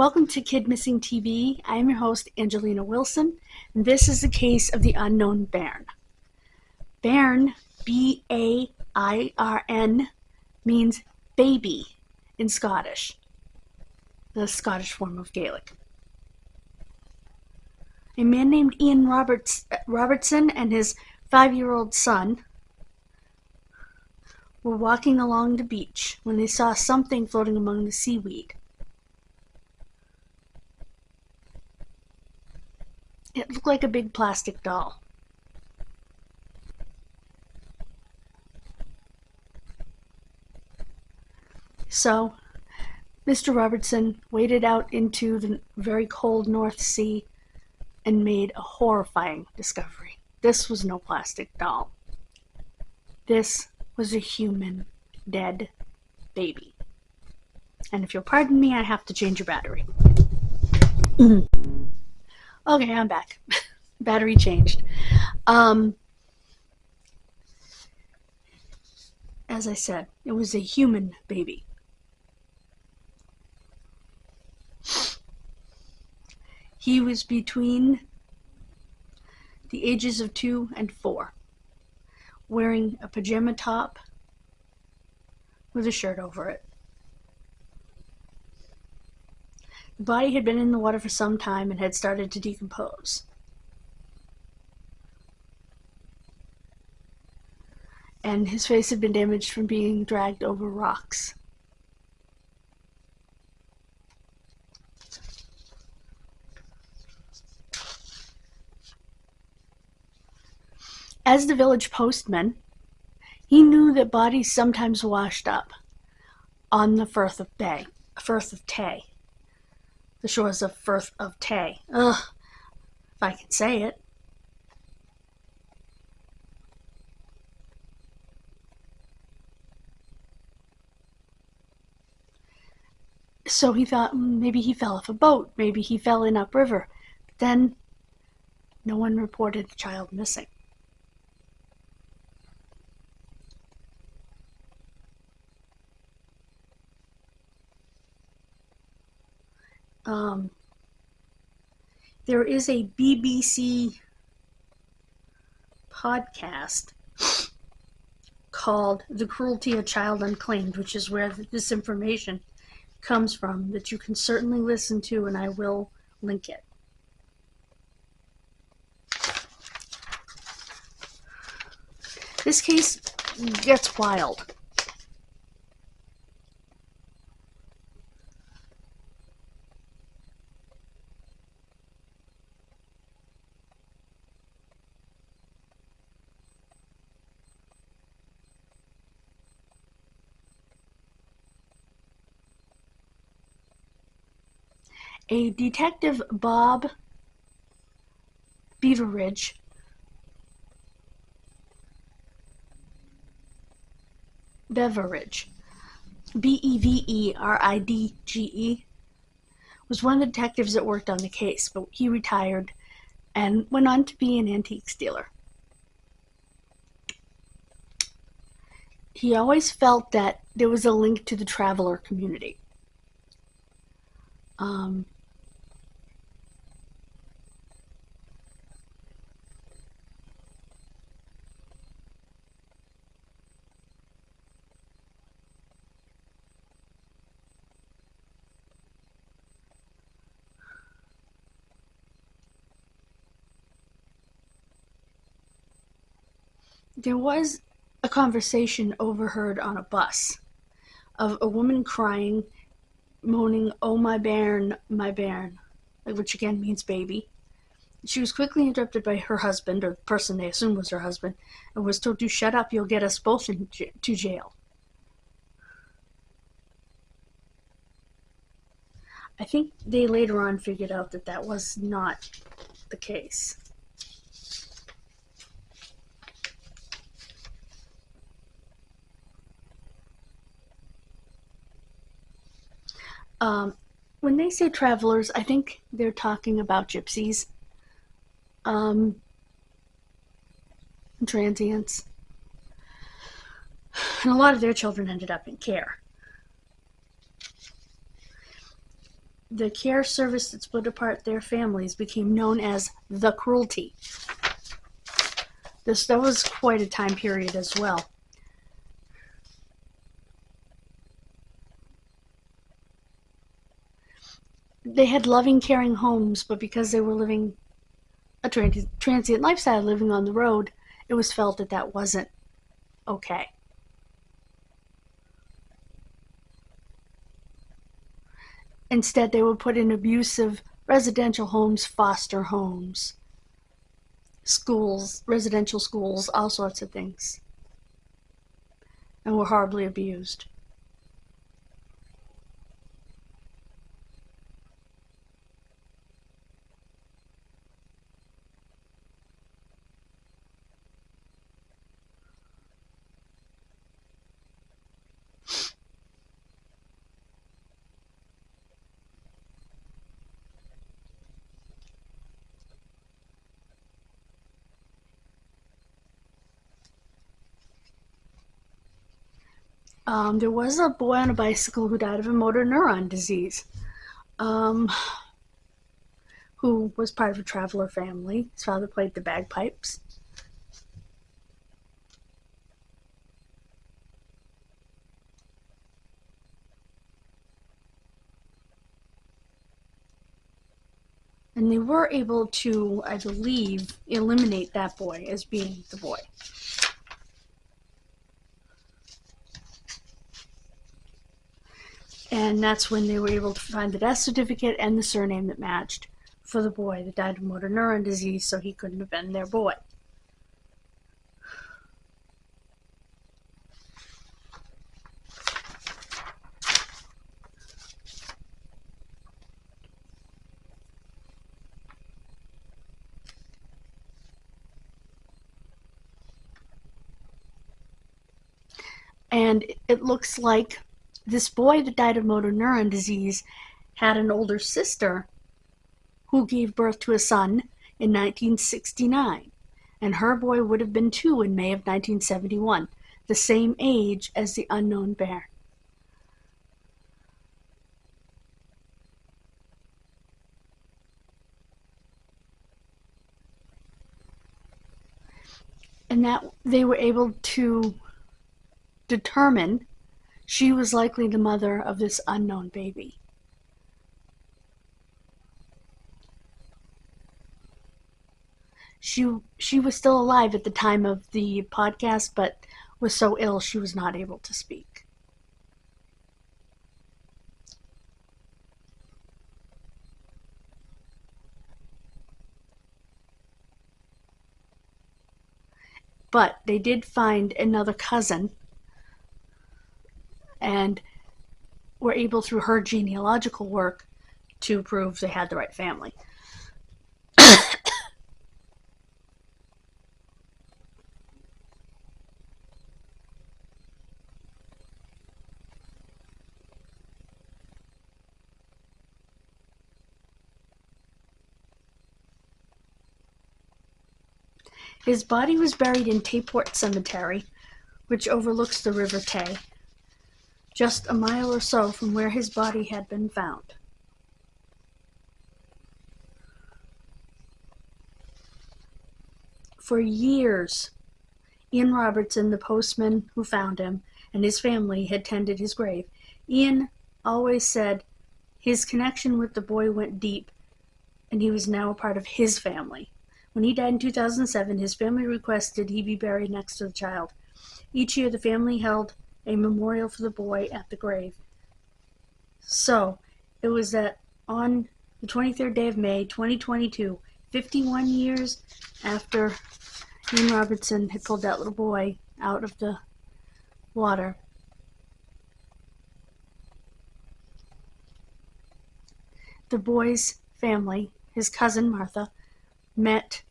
Welcome to Kidmissing TV. I am your host, Angelina Wilson, and this is the case of the unknown Bairn. Bairn, B-A-I-R-N, means baby in Scottish, the Scottish form of Gaelic. A man named Ian Robertson and his 5-year-old son were walking along the beach when they saw something floating among the seaweed. It looked like a big plastic doll. So, Mr. Robertson waded out into the very cold North Sea and made a horrifying discovery. This was no plastic doll. This was a human, dead baby. And if you'll pardon me, I have to change your battery. Okay, I'm back. Battery changed. As I said, it was a human baby. He was between the ages of 2 and 4, wearing a pajama top with a shirt over it. The body had been in the water for some time and had started to decompose. And his face had been damaged from being dragged over rocks. As the village postman, he knew that bodies sometimes washed up on the Firth of Tay. The shores of Firth of Tay. Ugh, if I can say it. So he thought maybe he fell off a boat, maybe he fell in upriver. But then no one reported the child missing. There is a BBC podcast called The Cruelty of Child Unclaimed, which is where this information comes from, that you can certainly listen to, and I will link it. This case gets wild. A detective, Bob Beveridge, B-E-V-E-R-I-D-G-E, was one of the detectives that worked on the case, but he retired and went on to be an antiques dealer. He always felt that there was a link to the traveler community. There was a conversation overheard on a bus of a woman crying, moaning, "Oh, my bairn, which again means baby. She was quickly interrupted by her husband, or the person they assumed was her husband, and was told to shut up, you'll get us both to jail. I think they later on figured out that that was not the case. When they say travelers, I think they're talking about gypsies, transients, and a lot of their children ended up in care. the care service that split apart their families became known as the cruelty. That was quite a time period as well. They had loving, caring homes, but because they were living a transient lifestyle, living on the road, it was felt that that wasn't okay. Instead, they were put in abusive residential homes, foster homes, schools, residential schools, all sorts of things, and were horribly abused. There was a boy on a bicycle who died of a motor neuron disease, who was part of a traveler family. His father played the bagpipes. And they were able to, I believe, eliminate that boy as being the boy. And that's when they were able to find the death certificate and the surname that matched for the boy that died of motor neuron disease, so he couldn't have been their boy. And it looks like this boy that died of motor neuron disease had an older sister who gave birth to a son in 1969. And her boy would have been 2 in May of 1971, the same age as the unknown Bairn. And that they were able to determine she was likely the mother of this unknown baby. She was still alive at the time of the podcast, but was so ill she was not able to speak. But they did find another cousin and were able, through her genealogical work, to prove they had the right family. His body was buried in Tayport Cemetery, which overlooks the River Tay, just a mile or so from where his body had been found. For years, Ian Robertson, the postman who found him, and his family had tended his grave. Ian always said his connection with the boy went deep, and he was now a part of his family. When he died in 2007, his family requested he be buried next to the child. Each year, the family held a memorial for the boy at the grave. So, it was that on the 23rd day of May, 2022, 51 years after Ian Robertson had pulled that little boy out of the water, the boy's family, his cousin Martha, met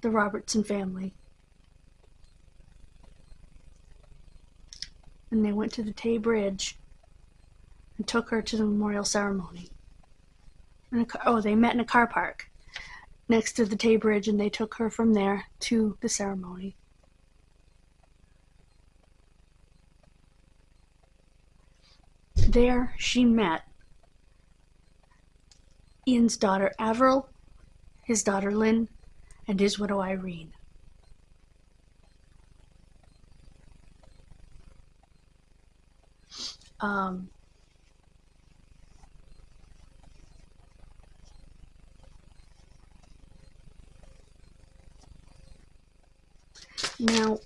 the Robertson family. And they went to the Tay Bridge and took her to the memorial ceremony. They met in a car park next to the Tay Bridge, and they took her from there to the ceremony. There she met Ian's daughter Avril, his daughter Lynn, and his widow Irene. Now,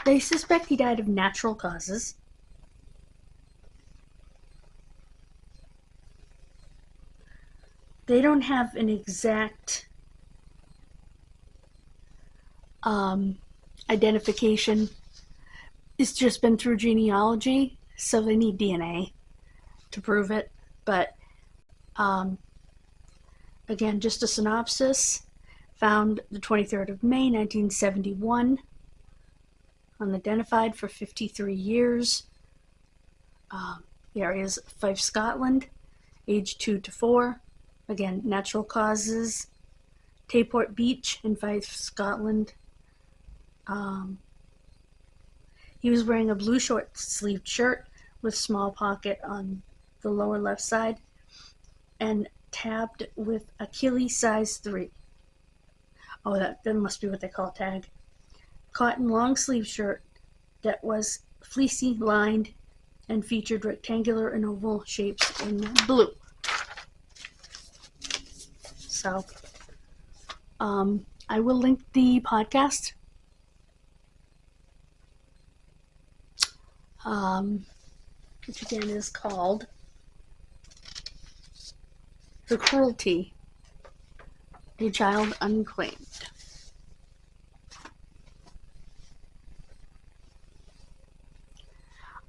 they suspect he died of natural causes. They don't have an exact identification. It's just been through genealogy, so they need DNA to prove it. But again, just a synopsis. Found the 23rd of May, 1971. Unidentified for 53 years. The area is Fife, Scotland. Age 2 to 4. Again, natural causes. Tayport Beach in Fife, Scotland. He was wearing a blue short-sleeved shirt with small pocket on the lower left side and tabbed with Achilles size 3. Oh, that must be what they call a tag. Cotton long-sleeve shirt that was fleecy lined and featured rectangular and oval shapes in blue. So, I will link the podcast. Which again is called The Cruelty, A Child Unclaimed.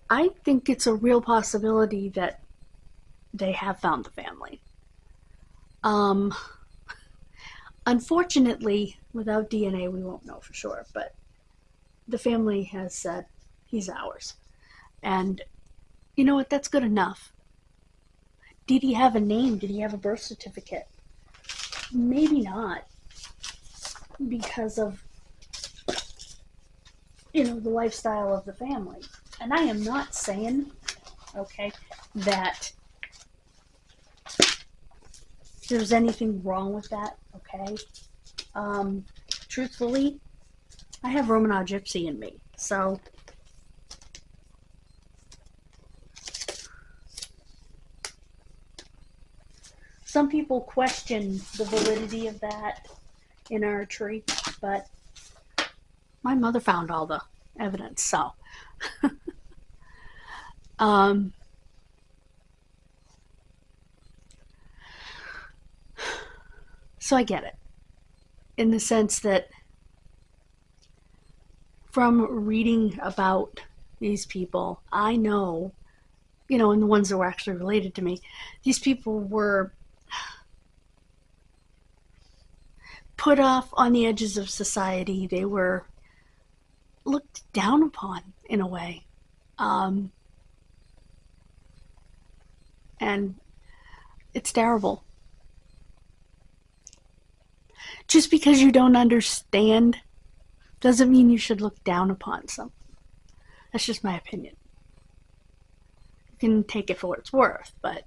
I think it's a real possibility that they have found the family. Unfortunately, without DNA, we won't know for sure, but the family has said he's ours. And you know what? That's good enough. Did he have a name? Did he have a birth certificate? Maybe not, because of, the lifestyle of the family. And I am not saying, okay, that there's anything wrong with that, okay? Truthfully, I have Romanov Gypsy in me, so some people question the validity of that in our tree, but my mother found all the evidence, so so I get it, in the sense that from reading about these people, I know, and the ones that were actually related to me, these people were put off on the edges of society. They were looked down upon in a way. And it's terrible. Just because you don't understand doesn't mean you should look down upon something. That's just my opinion. You can take it for what it's worth, but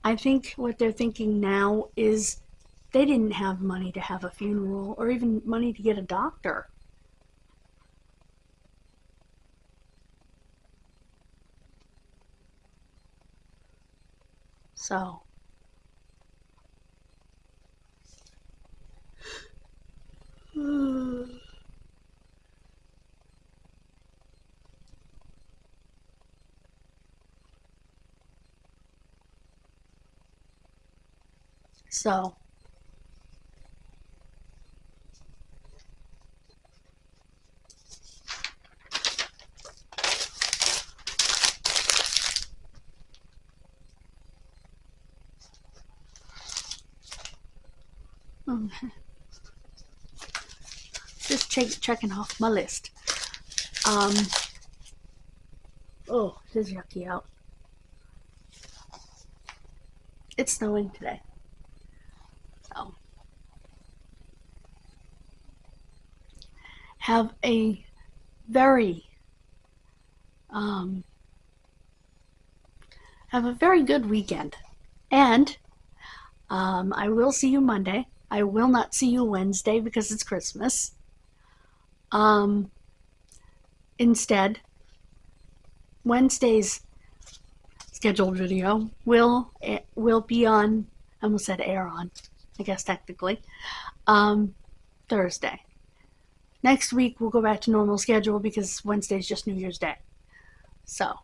I think what they're thinking now is they didn't have money to have a funeral or even money to get a doctor. So, so just checking off my list. Oh, it is yucky out. It's snowing today. So, have a very um, have a very good weekend. And I will see you Monday. I will not see you Wednesday because it's Christmas. Instead, Wednesday's scheduled video will be on. I almost said air on, I guess technically, Thursday. Next week we'll go back to normal schedule because Wednesday's just New Year's Day. So,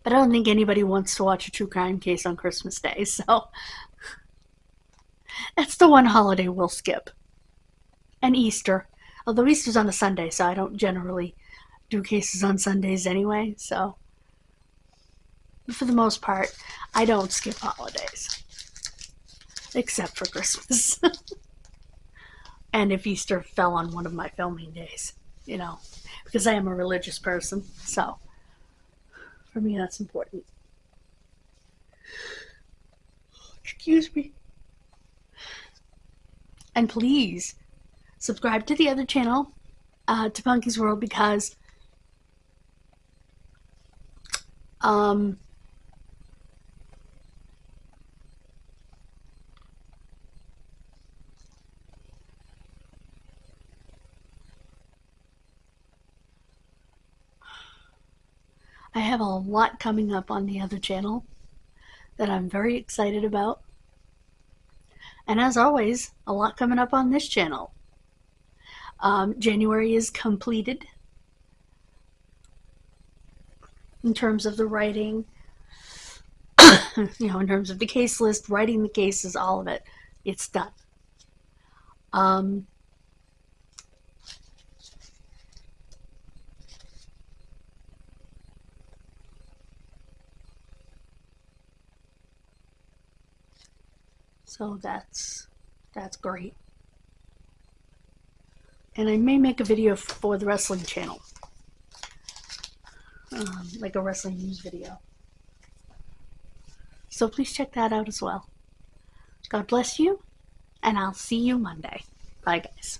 but I don't think anybody wants to watch a true crime case on Christmas Day, so that's the one holiday we'll skip. And Easter, although Easter's on a Sunday, so I don't generally do cases on Sundays anyway, so for the most part, I don't skip holidays. Except for Christmas. And if Easter fell on one of my filming days, because I am a religious person, so for me that's important. Excuse me. And please subscribe to the other channel, to Punky's World, because I have a lot coming up on the other channel that I'm very excited about. And as always, a lot coming up on this channel. January is completed in terms of the writing, in terms of the case list, writing the cases, all of it. It's done. So that's great. And I may make a video for the wrestling channel, like a wrestling news video. So please check that out as well. God bless you, and I'll see you Monday. Bye, guys.